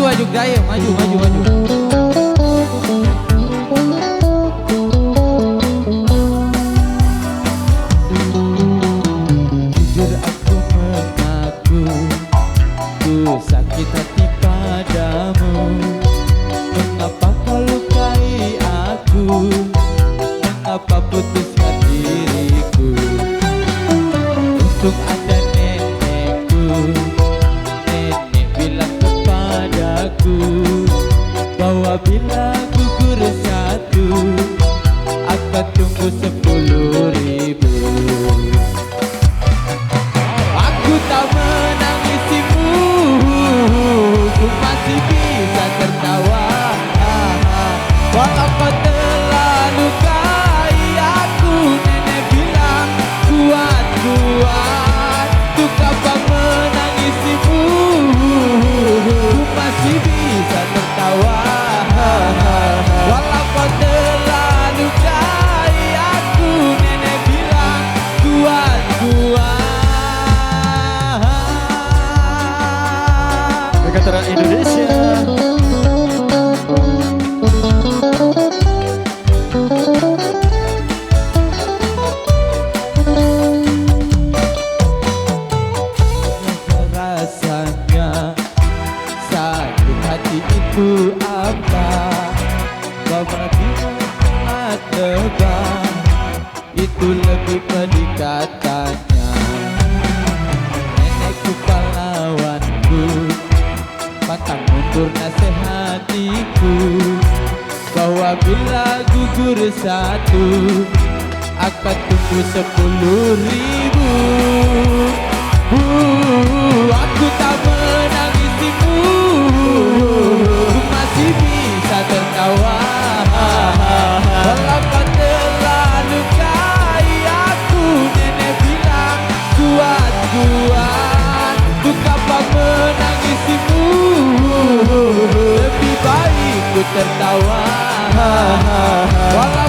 Maju gaya, maju. Jujur aku mengaku, ku sakit hati padamu. Mengapa kau lukai aku? Mengapa putuskan diriku? Untuk ada nenekku, nenek bilang kepadaku bahwa bila gugur satu akan tunggu 10.000. Aku tak menangisimu, ku masih bisa tertawa. Walau kau telah lukai aku, nenek bilang kuat. Untuk apa menangisimu, ku masih bisa tertawa. Walau kau telah lukai aku, nenek bilang kuat. Veteran Indonesia. Rasanya sakit hati itu apa? Bahwa bila sangat lebam, itu lebih pendekatannya. Nenekku pahlawanku, pantang mundur nasihatiku, bahwa bila gugur satu akan tunggu 10.000. Aku tak menangisimu, ku masih bisa tertawa. Walau kau telah lukai aku, nenek bilang kuat. Untuk apa menangisimu, lebih baik ku tertawa. Walau